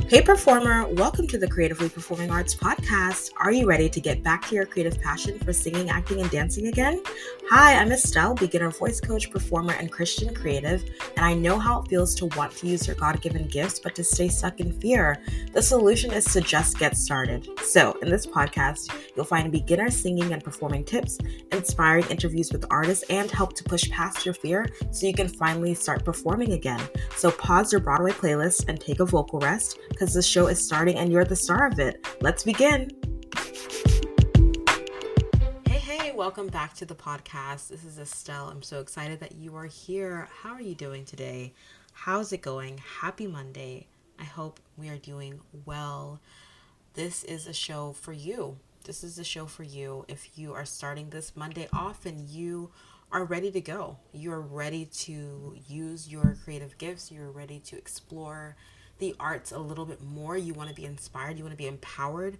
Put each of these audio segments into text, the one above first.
Hey performer, welcome to the Creatively Performing Arts podcast. Are you ready to get back to your creative passion for singing, acting, and dancing again? Hi, I'm Estelle, beginner voice coach, performer, and Christian creative, and I know how it feels to want to use your God-given gifts, but to stay stuck in fear. The solution is to just get started. So, in this podcast, you'll find beginner singing and performing tips, inspiring interviews with artists, and help to push past your fear so you can finally start performing again. So pause your Broadway playlist and take a vocal rest, because the show is starting and you're the star of it. Let's begin. Hey, welcome back to the podcast. This is Estelle. I'm so excited that you are here. How are you doing today? How's it going? Happy Monday. I hope we are doing well. This is a show for you. This is a show for you if you are starting this Monday off and you are ready to go. You're ready to use your creative gifts. You're ready to explore the arts a little bit more. You want to be inspired. You want to be empowered.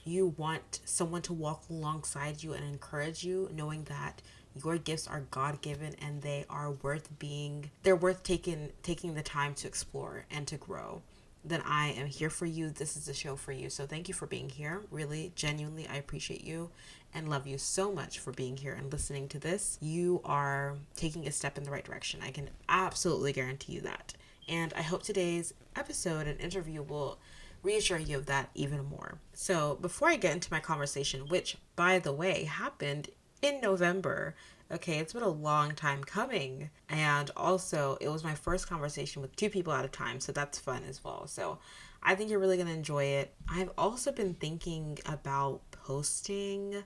You want someone to walk alongside you and encourage you, knowing that your gifts are God-given and they are worth taking the time to explore and to grow. Then I am here for you. This is a show for you. So thank you for being here. Really, genuinely, I appreciate you and love you so much for being here and listening to this. You are taking a step in the right direction. I can absolutely guarantee you that. And I hope today's episode and interview will reassure you of that even more. So before I get into my conversation, which, by the way, happened in November, okay, it's been a long time coming. And also, it was my first conversation with two people at a time, so that's fun as well. So I think you're really going to enjoy it. I've also been thinking about posting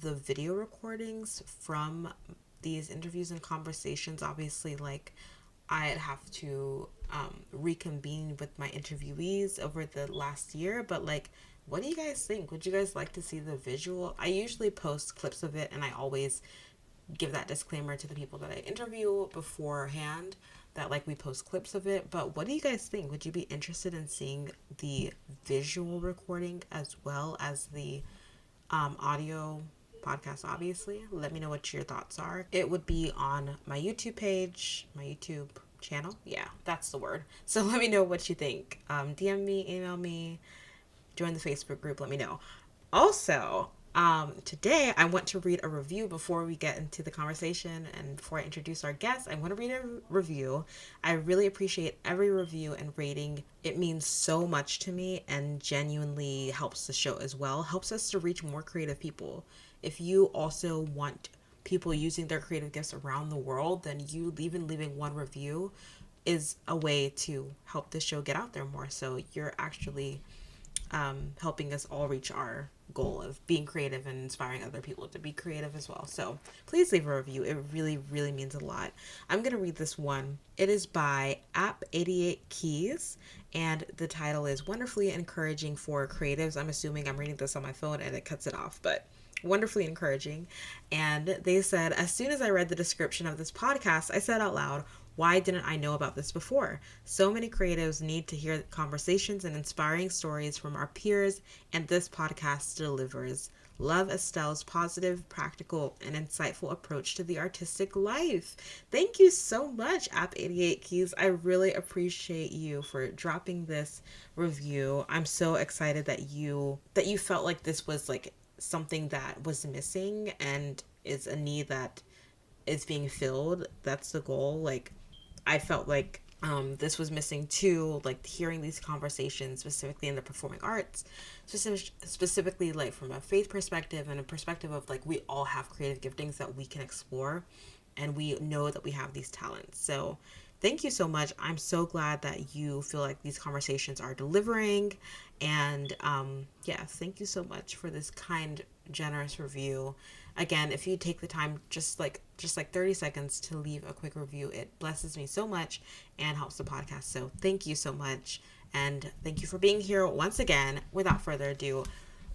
the video recordings from these interviews and conversations. Obviously, I'd have to reconvene with my interviewees over the last year, but what do you guys think? Would you guys like to see the visual? I usually post clips of it, and I always give that disclaimer to the people that I interview beforehand that we post clips of it. But what do you guys think? Would you be interested in seeing the visual recording as well as the audio podcast? Obviously, let me know what your thoughts are. It would be on my YouTube page, my YouTube channel. Yeah, that's the word. So let me know what you think. DM me, email me, join the Facebook group. Let me know. Also, today I want to read a review before we get into the conversation and before I introduce our guest. I want to read a review. I really appreciate every review and rating. It means so much to me and genuinely helps the show as well. Helps us to reach more creative people. If you also want people using their creative gifts around the world, then you even leaving one review is a way to help this show get out there more. So you're actually helping us all reach our goal of being creative and inspiring other people to be creative as well. So please leave a review. It really, really means a lot. I'm going to read this one. It is by App 88 Keys, and the title is Wonderfully Encouraging for Creatives. I'm assuming I'm reading this on my phone and it cuts it off, but wonderfully encouraging. And they said, as soon as I read the description of this podcast, I said out loud, why didn't I know about this before? So many creatives need to hear conversations and inspiring stories from our peers, and this podcast delivers. Love Estelle's positive, practical, and insightful approach to the artistic life. Thank you so much, App 88 Keys. I really appreciate you for dropping this review. I'm so excited that you felt like this was something that was missing and is a need that is being filled. That's the goal. I felt this was missing too, hearing these conversations specifically in the performing arts, specifically from a faith perspective and a perspective of we all have creative giftings that we can explore, and we know that we have these talents. So thank you so much. I'm so glad that you feel like these conversations are delivering. And thank you so much for this kind, generous review. Again, if you take the time, just 30 seconds to leave a quick review, it blesses me so much and helps the podcast. So thank you so much. And thank you for being here once again. Without further ado,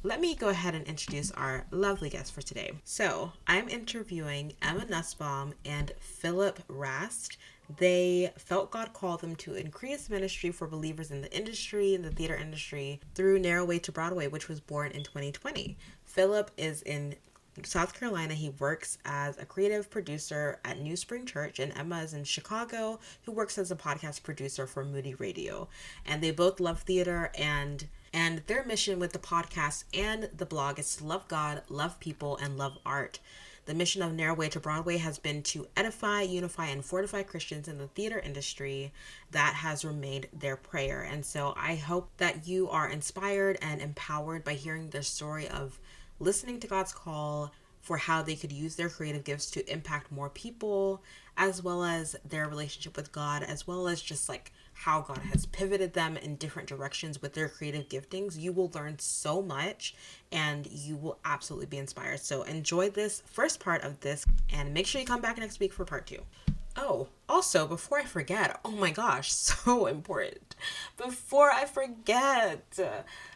let me go ahead and introduce our lovely guest for today. So I'm interviewing Emma Nussbaum and Philip Rast. They felt God called them to increase ministry for believers in the theater industry, through Narrow Way to Broadway, which was born in 2020. Philip is in South Carolina. He works as a creative producer at New Spring Church, and Emma is in Chicago, who works as a podcast producer for Moody Radio. And they both love theater, and their mission with the podcast and the blog is to love God, love people, and love art. The mission of Narrow Way to Broadway has been to edify, unify, and fortify Christians in the theater industry. That has remained their prayer. And so I hope that you are inspired and empowered by hearing their story of listening to God's call for how they could use their creative gifts to impact more people, as well as their relationship with God, as well as just like how God has pivoted them in different directions with their creative giftings. You will learn so much and you will absolutely be inspired. So enjoy this first part of this and make sure you come back next week for part 2. Oh, also, before I forget, oh my gosh, so important. Before I forget,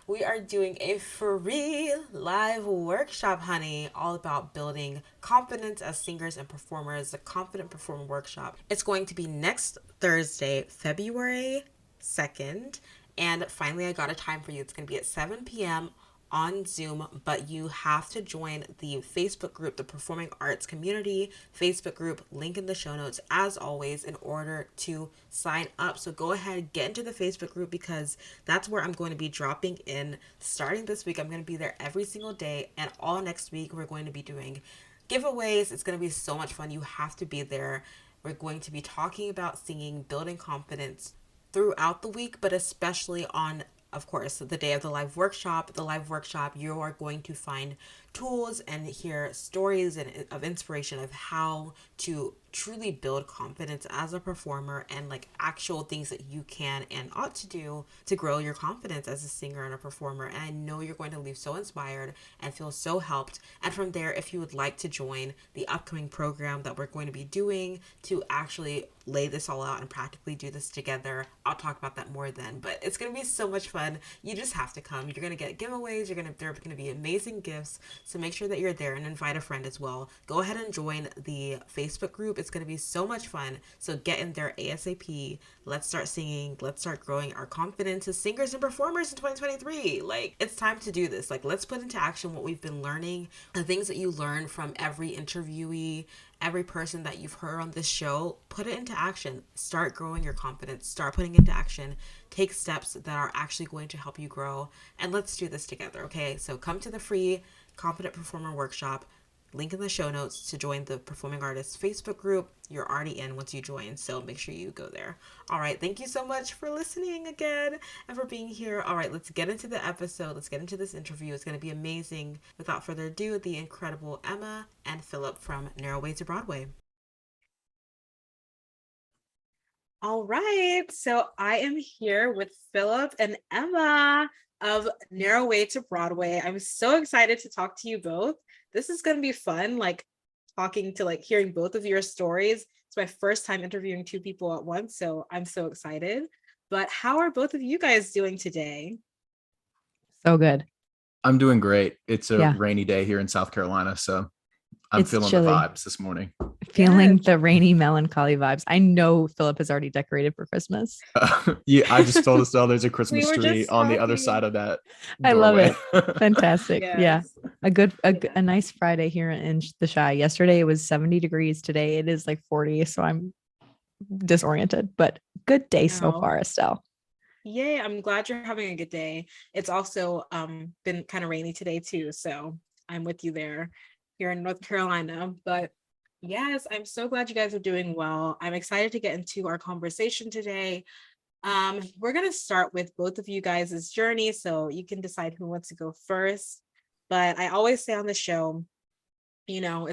we are doing a free live workshop, honey, all about building confidence as singers and performers, the Confident Performer Workshop. It's going to be next Thursday, February 2nd. And finally, I got a time for you. It's going to be at 7 p.m. on Zoom, but you have to join the Facebook group, the Performing Arts Community Facebook group, link in the show notes as always, in order to sign up. So go ahead, get into the Facebook group, because that's where I'm going to be dropping in starting this week. I'm going to be there every single day, and all next week we're going to be doing giveaways. It's going to be so much fun. You have to be there. We're going to be talking about singing, building confidence throughout the week, but especially on, of course, the day of the live workshop. The live workshop, you are going to find tools and hear stories and of inspiration of how to truly build confidence as a performer, and like actual things that you can and ought to do to grow your confidence as a singer and a performer. And I know you're going to leave so inspired and feel so helped. And from there, if you would like to join the upcoming program that we're going to be doing to actually lay this all out and practically do this together, I'll talk about that more then. But it's going to be so much fun. You just have to come. You're going to get giveaways. There are going to be amazing gifts. So make sure that you're there and invite a friend as well. Go ahead and join the Facebook group. It's going to be so much fun. So get in there ASAP. Let's start singing. Let's start growing our confidence as singers and performers in 2023. Like, it's time to do this. Like, let's put into action what we've been learning, the things that you learn from every interviewee, every person that you've heard on this show. Put it into action. Start growing your confidence. Start putting into action. Take steps that are actually going to help you grow. And let's do this together, okay? So come to the free Confident Performer Workshop. Link in the show notes to join the Performing Artists Facebook group. You're already in once you join, so make sure you go there. All right, thank you so much for listening again and for being here. All right, let's get into the episode. Let's get into this interview. It's going to be amazing. Without further ado, the incredible Emma and Phillip from Narrow Way to Broadway. All right, so I am here with Phillip and Emma of Narrow Way to Broadway. I'm so excited to talk to you both. This is going to be fun, like talking to like hearing both of your stories. It's my first time interviewing two people at once, so I'm so excited. But how are both of you guys doing today? So good. I'm doing great. It's a rainy day here in South Carolina, so I'm feeling chilly. The vibes this morning. Feeling the rainy, melancholy vibes. I know Phillip has already decorated for Christmas. Yeah, I just told Estelle there's a Christmas tree on the other side of that doorway. I love it. Fantastic. Yes. Yeah. A nice Friday here in the Chi. Yesterday it was 70 degrees. Today it is like 40. So I'm disoriented, but good day so far, Estelle. Yay. I'm glad you're having a good day. It's also been kind of rainy today too. So I'm with you there here in North Carolina. But yes, I'm so glad you guys are doing well. I'm excited to get into our conversation today. We're going to start with both of you guys' journey, so you can decide who wants to go first. But I always say on the show, you know,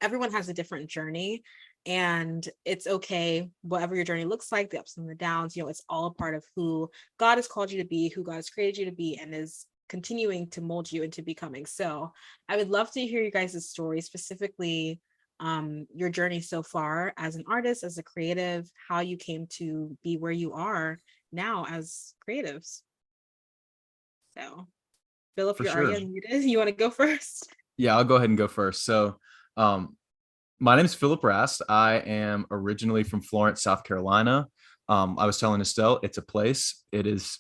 everyone has a different journey, and it's okay, whatever your journey looks like, the ups and the downs, you know, it's all a part of who God has called you to be, who God has created you to be, and is continuing to mold you into becoming. So I would love to hear you guys' story, specifically your journey so far as an artist, as a creative, how you came to be where you are now as creatives. So Phillip, you're already unmuted. You want to go first? Yeah, I'll go ahead and go first. So my name is Phillip Rast. I am originally from Florence, South Carolina. I was telling Estelle, it's a place. It is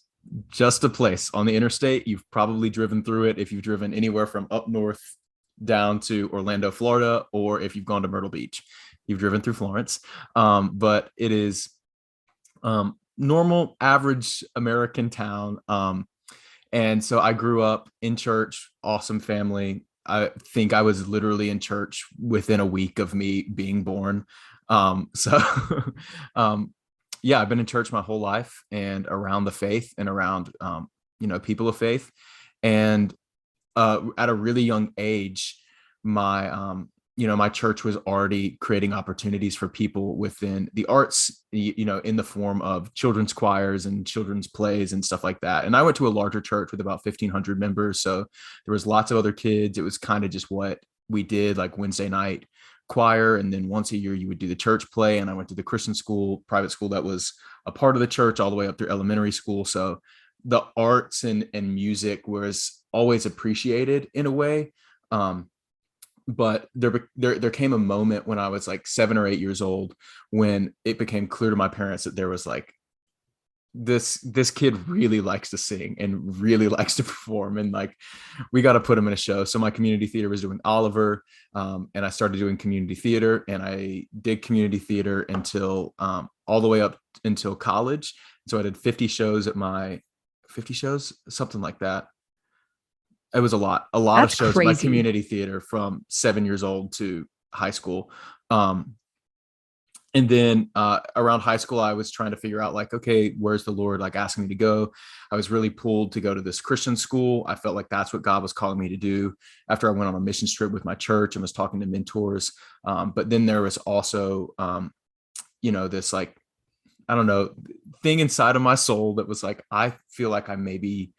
just a place on the interstate. You've probably driven through it if you've driven anywhere from up north down to Orlando, Florida, or if you've gone to Myrtle Beach, you've driven through Florence. But it is normal, average American town. And so I grew up in church, awesome family. I think I was literally in church within a week of me being born. So yeah, I've been in church my whole life and around the faith and around, people of faith. And at a really young age, my church was already creating opportunities for people within the arts, in the form of children's choirs and children's plays and stuff like that. And I went to a larger church with about 1,500 members, so there was lots of other kids. It was kind of just what we did, like Wednesday night choir, and then once a year you would do the church play. And I went to the Christian school, private school that was a part of the church all the way up through elementary school. So the arts and music was always appreciated in a way. But there came a moment when I was like 7 or 8 years old when it became clear to my parents that there was like this kid really likes to sing and really likes to perform, and like we got to put him in a show. So my community theater was doing Oliver, and I started doing community theater, and I did community theater until all the way up until college. So I did 50 shows, something like that. It was a lot That's of shows at my crazy. community theater from 7 years old to high school. And then around high school, I was trying to figure out like, okay, where's the Lord like asking me to go? I was really pulled to go to this Christian school. I felt like that's what God was calling me to do after I went on a mission trip with my church and was talking to mentors. But then there was also, this like, I don't know, thing inside of my soul that was like, I feel like I maybe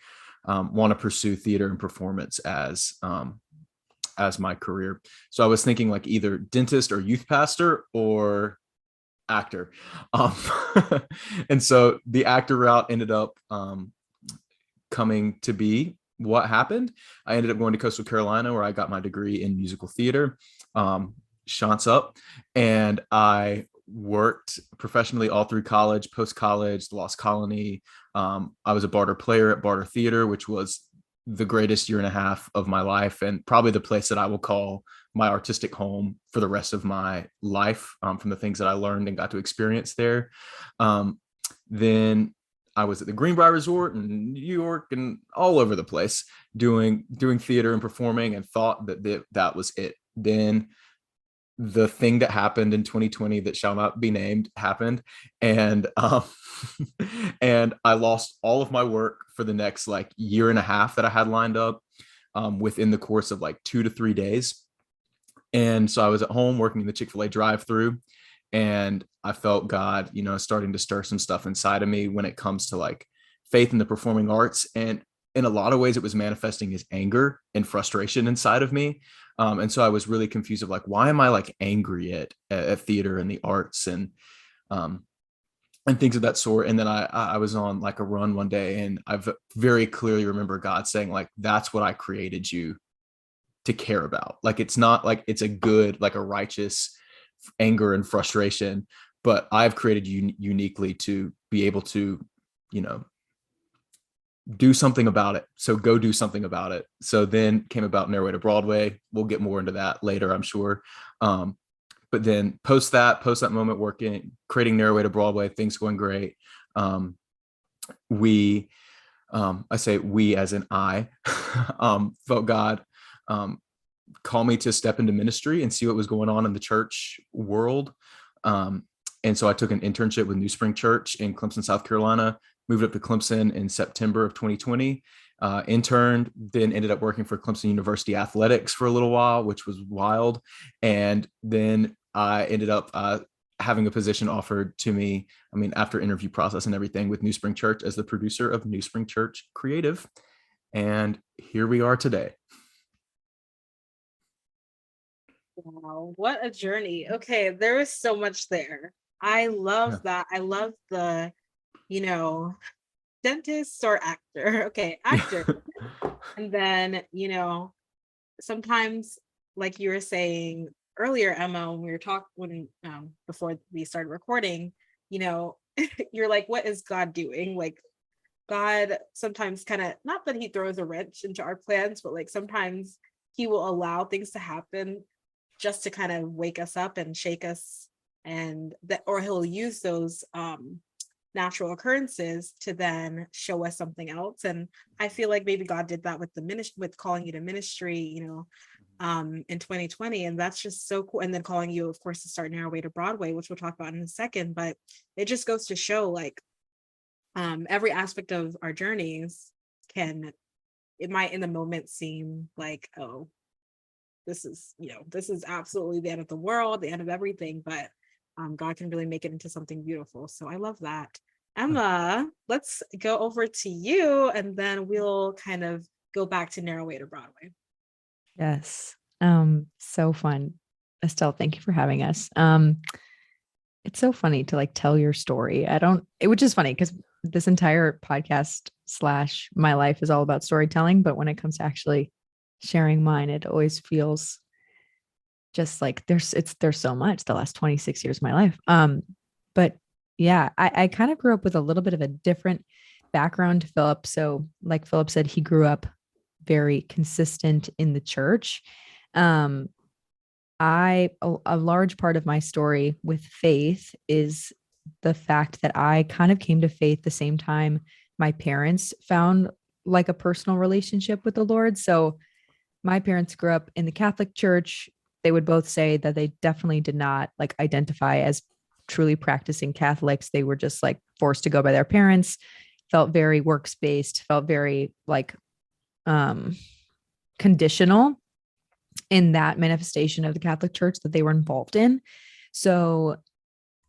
want to pursue theater and performance as my career. So I was thinking like either dentist or youth pastor or actor. Um, and so the actor route ended up coming to be what happened. I ended up going to Coastal Carolina, where I got my degree in musical theater, Shants up, and I worked professionally all through college, post-college, the Lost Colony. I was a barter player at Barter Theater, which was the greatest year and a half of my life, and probably the place that I will call my artistic home for the rest of my life, from the things that I learned and got to experience there. Then I was at the Greenbrier Resort in New York and all over the place doing theater and performing, and thought that was it. Then the thing that happened in 2020 that shall not be named happened, and and I lost all of my work for the next like year and a half that I had lined up, within the course of like 2 to 3 days. And so I was at home working in the Chick-fil-A drive-through, and I felt God, starting to stir some stuff inside of me when it comes to like faith in the performing arts. And in a lot of ways, it was manifesting as anger and frustration inside of me. And so I was really confused of like, why am I like angry at theater and the arts and things of that sort. And then I was on like a run one day, and I very clearly remember God saying like, that's what I created you to care about. Like, it's not like it's a good, like a righteous anger and frustration, but I've created you uniquely to be able to, do something about it. So go do something about it. So then came about Narrow Way to Broadway. We'll get more into that later, I'm sure. But then post that moment working, creating Narrow Way to Broadway, things going great. I say we as in I, felt God call me to step into ministry and see what was going on in the church world. And so I took an internship with New Spring Church in Clemson, South Carolina, moved up to Clemson in September of 2020, interned, then ended up working for Clemson University Athletics for a little while, which was wild. And then I ended up having a position offered to me, after interview process and everything, with New Spring Church as the producer of New Spring Church Creative. And here we are today. Wow, what a journey. Okay, there is so much there. I love that. I love the, dentist or actor. Okay, actor. And then, sometimes, like you were saying earlier, Emma, when we were talking, before we started recording, you're like, what is God doing? Like, God sometimes kind of, not that he throws a wrench into our plans, but like sometimes he will allow things to happen just to kind of wake us up and shake us, and that, or he'll use those natural occurrences to then show us something else. And I feel like maybe God did that with the ministry, with calling you to ministry, in 2020. And that's just so cool. And then calling you, of course, to start Narrow Way to Broadway, which we'll talk about in a second. But it just goes to show, like, every aspect of our journeys it might in the moment seem like, oh, this is absolutely the end of the world, the end of everything. But God can really make it into something beautiful. So I love that. Emma, let's go over to you, and then we'll kind of go back to Narrow Way to Broadway. Yes. So fun. Estelle, thank you for having us. It's so funny to like tell your story. Which is funny because this entire podcast / my life is all about storytelling. But when it comes to actually sharing mine, it always feels just like there's so much the last 26 years of my life. But yeah, I kind of grew up with a little bit of a different background to Philip. So like Philip said, he grew up very consistent in the church. A large part of my story with faith is the fact that I kind of came to faith the same time my parents found like a personal relationship with the Lord. So my parents grew up in the Catholic Church. They would both say that they definitely did not like identify as truly practicing Catholics. They were just like forced to go by their parents, felt very works-based, felt very like conditional in that manifestation of the Catholic Church that they were involved in. So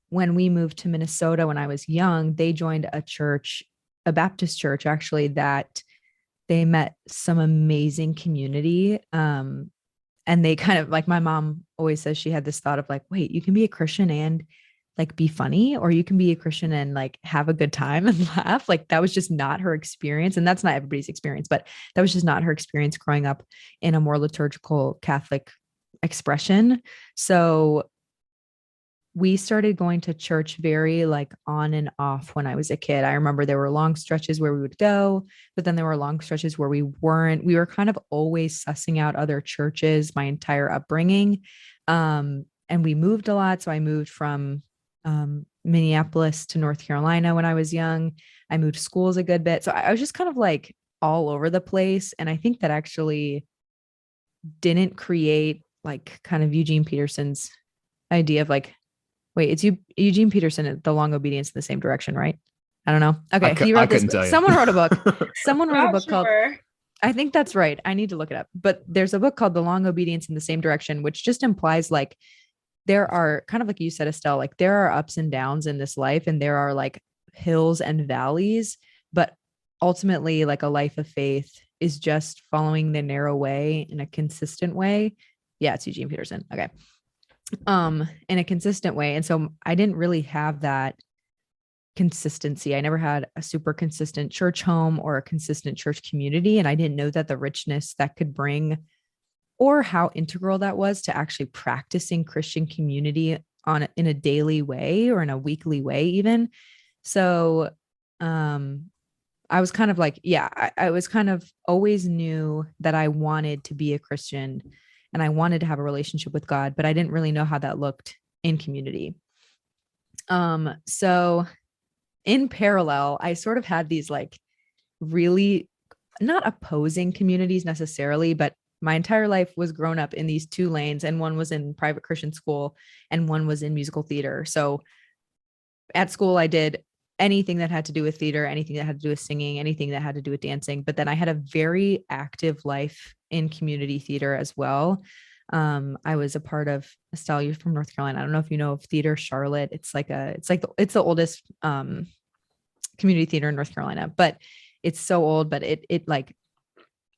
when we moved to Minnesota when I was young, they joined a church, a Baptist church, actually, that they met some amazing community. And they kind of like, my mom always says she had this thought of like, wait, you can be a Christian and like be funny, or you can be a Christian and like have a good time and laugh. Like that was just not her experience. And that's not everybody's experience, but that was just not her experience growing up in a more liturgical Catholic expression. So we started going to church very like on and off when I was a kid. I remember there were long stretches where we would go, but then there were long stretches where we weren't. We were kind of always sussing out other churches my entire upbringing. And we moved a lot. So I moved from Minneapolis to North Carolina when I was young. I moved schools a good bit. So I was just kind of like all over the place. And I think that actually didn't create like kind of Eugene Peterson's idea of like, wait, it's Eugene Peterson, The Long Obedience in the Same Direction, right? I don't know. Okay. He wrote this. Someone wrote a book. Someone wrote a book called, I think that's right. I need to look it up. But there's a book called The Long Obedience in the Same Direction, which just implies like there are kind of like you said, Estelle, like there are ups and downs in this life and there are like hills and valleys, but ultimately like a life of faith is just following the narrow way in a consistent way. Yeah, it's Eugene Peterson. Okay. In a consistent way. And so I didn't really have that consistency. I never had a super consistent church home or a consistent church community. And I didn't know that the richness that could bring or how integral that was to actually practicing Christian community in a daily way or in a weekly way even. So I was kind of like, I was kind of always knew that I wanted to be a Christian and I wanted to have a relationship with God, but I didn't really know how that looked in community. So in parallel, I sort of had these like really not opposing communities necessarily, but my entire life was grown up in these two lanes, and one was in private Christian school and one was in musical theater. So at school, I did anything that had to do with theater, anything that had to do with singing, anything that had to do with dancing. But then I had a very active life in community theater as well. I was a part of Estelle, you're from North Carolina. I don't know if you know of Theater Charlotte. It's the oldest community theater in North Carolina, but it's so old, but it like,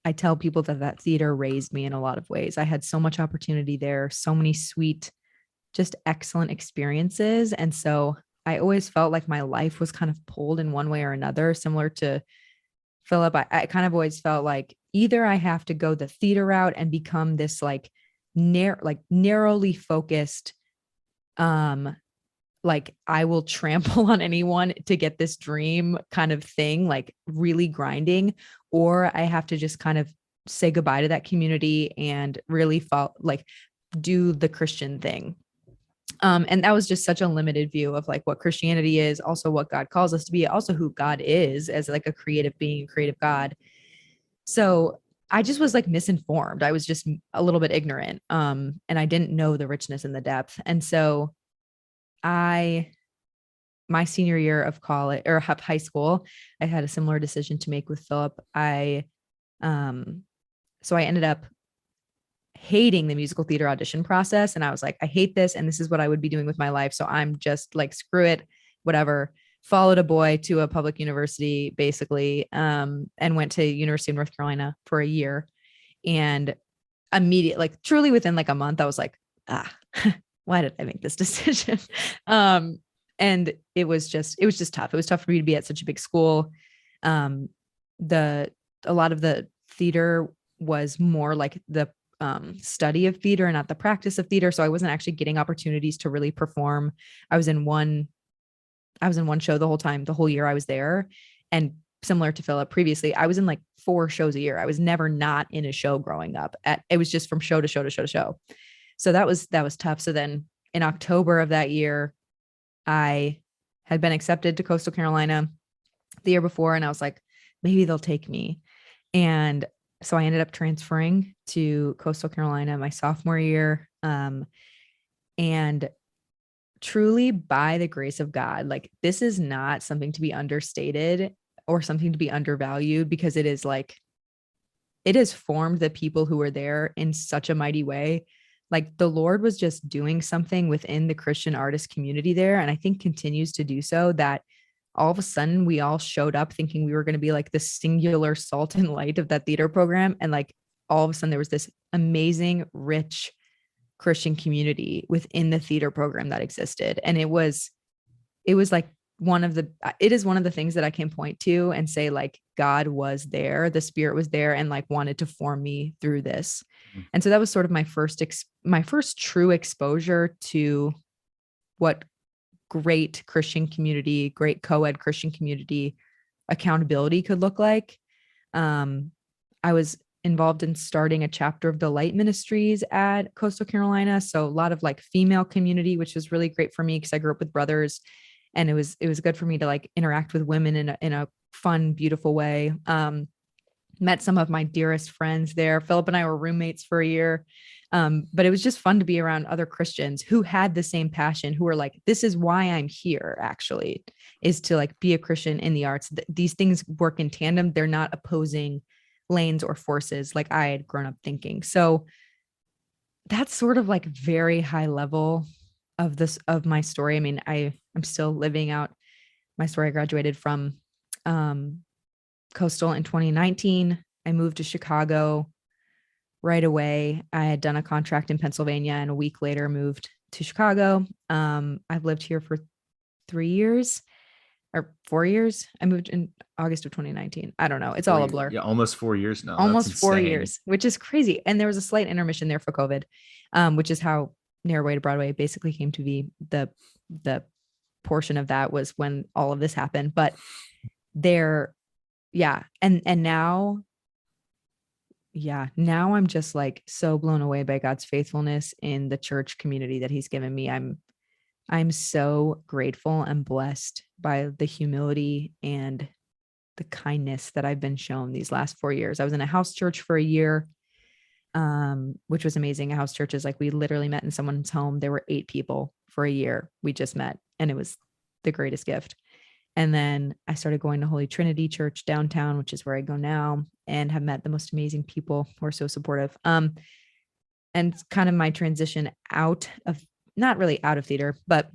I tell people that theater raised me in a lot of ways. I had so much opportunity there, so many sweet, just excellent experiences. And so I always felt like my life was kind of pulled in one way or another, similar to Philip. I kind of always felt like either I have to go the theater route and become this like narrowly focused, like I will trample on anyone to get this dream kind of thing, like really grinding, or I have to just kind of say goodbye to that community and really do the Christian thing. And that was just such a limited view of like what Christianity is, also what God calls us to be, also who God is as like a creative being, creative God. So I just was like misinformed. I was just a little bit ignorant. And I didn't know the richness and the depth. And so my senior year of college or high school, I had a similar decision to make with Philip. So I ended up hating the musical theater audition process. And I was like, I hate this. And this is what I would be doing with my life. So I'm just like, screw it, whatever. Followed a boy to a public university, basically, and went to University of North Carolina for a year. And immediately, like truly within like a month, I was like, why did I make this decision? And it was just tough. It was tough for me to be at such a big school. A lot of the theater was more like the study of theater and not the practice of theater. So I wasn't actually getting opportunities to really perform. I was in one show the whole year I was there. And similar to Philip previously, I was in like 4 shows a year. I was never not in a show growing up. It was just from show to show to show to show. So that was tough. So then in October of that year, I had been accepted to Coastal Carolina the year before. And I was like, maybe they'll take me. And so I ended up transferring to Coastal Carolina my sophomore year. And truly by the grace of God, like this is not something to be understated or something to be undervalued, because it has formed the people who were there in such a mighty way. Like the Lord was just doing something within the Christian artist community there. And I think continues to do so, that all of a sudden we all showed up thinking we were going to be like the singular salt and light of that theater program. And like all of a sudden there was this amazing, rich Christian community within the theater program that existed. And it is one of the things that I can point to and say like God was there, the Spirit was there and like wanted to form me through this. Mm-hmm. And so that was sort of my first true exposure to what great Christian community, great co-ed Christian community accountability could look like. I was involved in starting a chapter of the Light Ministries at Coastal Carolina. So a lot of like female community, which was really great for me because I grew up with brothers, and it was good for me to like interact with women in a fun, beautiful way. Met some of my dearest friends there. Philip and I were roommates for a year. But it was just fun to be around other Christians who had the same passion, who were like, this is why I'm here, actually, is to like be a Christian in the arts. These things work in tandem. They're not opposing lanes or forces like I had grown up thinking. So that's sort of like very high level of my story. I mean, I'm still living out my story. I graduated from Coastal in 2019. I moved to Chicago right away. I had done a contract in Pennsylvania and a week later moved to Chicago. I've lived here for 3 years or 4 years. I moved in August of 2019. I don't know. It's all a blur. Yeah, almost 4 years now. Almost 4 years, which is crazy. And there was a slight intermission there for COVID, which is how Narrow Way to Broadway basically came to be. The portion of that was when all of this happened. But there, yeah. And now I'm just like so blown away by God's faithfulness in the church community that he's given me. I'm so grateful and blessed by the humility and the kindness that I've been shown these last 4 years. I was in a house church for a year, which was amazing. A house church is like, we literally met in someone's home. There were 8 people for a year. We just met, and it was the greatest gift. And then I started going to Holy Trinity Church downtown, which is where I go now, and have met the most amazing people who are so supportive. And kind of my transition out of, not really out of theater, but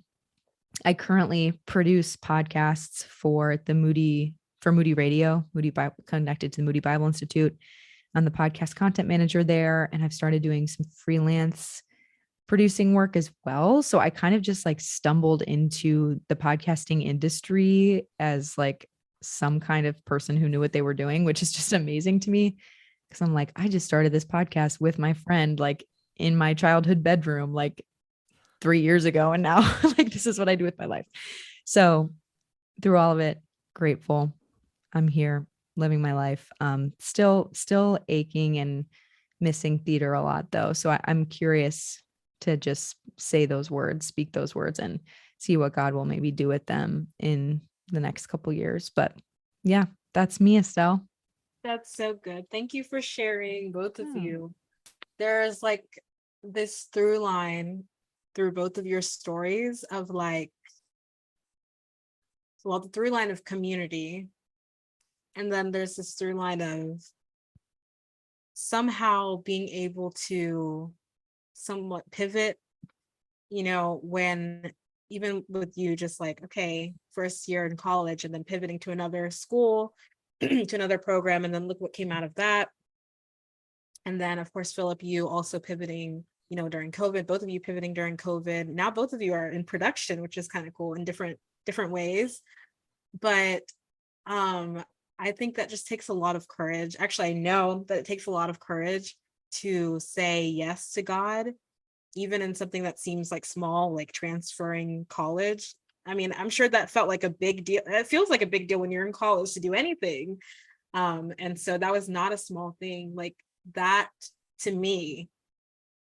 I currently produce podcasts for Moody Radio, Moody Bible, connected to the Moody Bible Institute. I'm the podcast content manager there, and I've started doing some freelance producing work as well. So I kind of just like stumbled into the podcasting industry as like some kind of person who knew what they were doing, which is just amazing to me. Cause I'm like, I just started this podcast with my friend, like in my childhood bedroom, like 3 years ago. And now like, this is what I do with my life. So through all of it, grateful I'm here. living my life. Still aching and missing theater a lot though. So I'm curious to just say those words, speak those words, and see what God will maybe do with them in the next couple years. But yeah, that's me, Estelle. That's so good. Thank you for sharing, both of you. There's like this through line through both of your stories of like, well, the through line of community. And then there's this through line of somehow being able to somewhat pivot, when even with you just like, okay, first year in college and then pivoting to another school, to another program, and then look what came out of that. And then of course, Philip, you also pivoting, during COVID, both of you pivoting during COVID. Now both of you are in production, which is kind of cool in different ways. But I think that just takes a lot of courage. Actually, I know that it takes a lot of courage to say yes to God, even in something that seems like small, like transferring college. I mean, I'm sure that felt like a big deal. It feels like a big deal when you're in college to do anything. And so that was not a small thing. Like that to me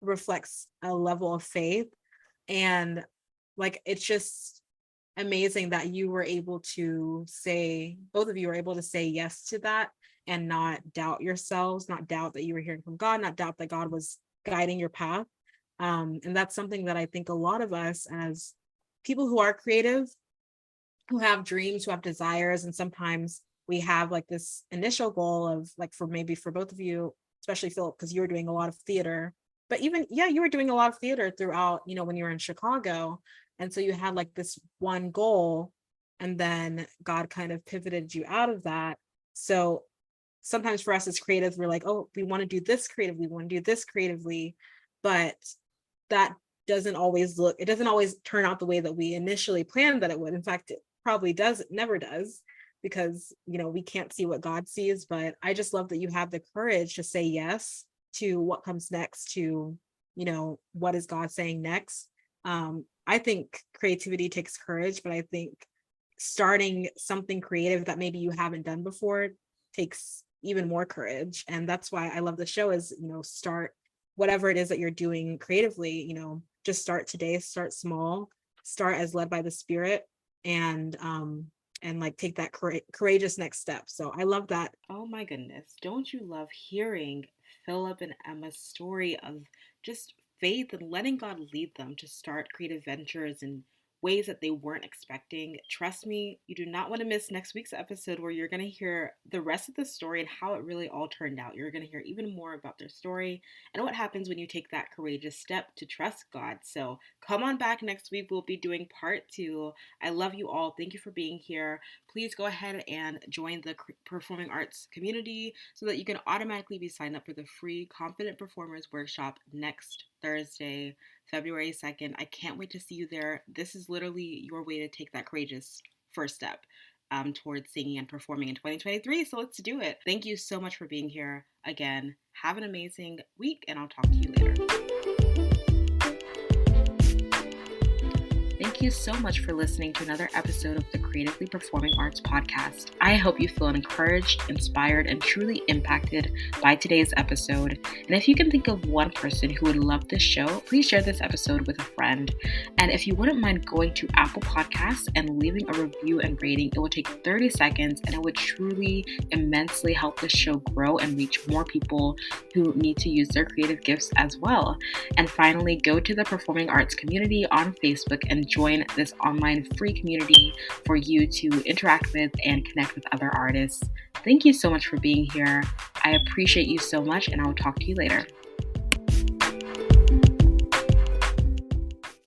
reflects a level of faith. And like, it's just amazing that you were able to say, both of you were able to say yes to that and not doubt yourselves, not doubt that you were hearing from God, not doubt that God was guiding your path. And that's something that I think a lot of us as people who are creative, who have dreams, who have desires, and sometimes we have like this initial goal of like, for both of you, especially Philip, because you were doing a lot of theater, but even, you were doing a lot of theater throughout, when you were in Chicago. And so you had like this one goal, and then God kind of pivoted you out of that. So sometimes for us as creatives, we're like, oh, we want to do this creatively, we want to do this creatively, but that doesn't always turn out the way that we initially planned that it would. In fact, it probably does, it never does, because we can't see what God sees. But I just love that you have the courage to say yes to what comes next, to what is God saying next. I think creativity takes courage, but I think starting something creative that maybe you haven't done before takes even more courage. And that's why I love the show is, start whatever it is that you're doing creatively, just start today, start small, start as led by the Spirit, and like take that courageous next step. So I love that. Oh my goodness. Don't you love hearing Philip and Emma's story of just faith and letting God lead them to start creative ventures in ways that they weren't expecting? Trust me, you do not want to miss next week's episode, where you're going to hear the rest of the story and how it really all turned out. You're going to hear even more about their story and what happens when you take that courageous step to trust God. So come on back next week. We'll be doing part 2. I love you all. Thank you for being here. Please go ahead and join the performing arts community so that you can automatically be signed up for the free Confident Performers Workshop next Thursday, February 2nd. I can't wait to see you there. This is literally your way to take that courageous first step towards singing and performing in 2023. So let's do it. Thank you so much for being here. Again, have an amazing week, and I'll talk to you later. Thank you so much for listening to another episode of the Creatively Performing Arts Podcast. I hope you feel encouraged, inspired, and truly impacted by today's episode. And if you can think of one person who would love this show, please share this episode with a friend. And if you wouldn't mind going to Apple Podcasts and leaving a review and rating, it will take 30 seconds, and it would truly immensely help the show grow and reach more people who need to use their creative gifts as well. And finally, go to the Performing Arts community on Facebook and join this online free community for you to interact with and connect with other artists. Thank you so much for being here. I appreciate you so much, and I will talk to you later.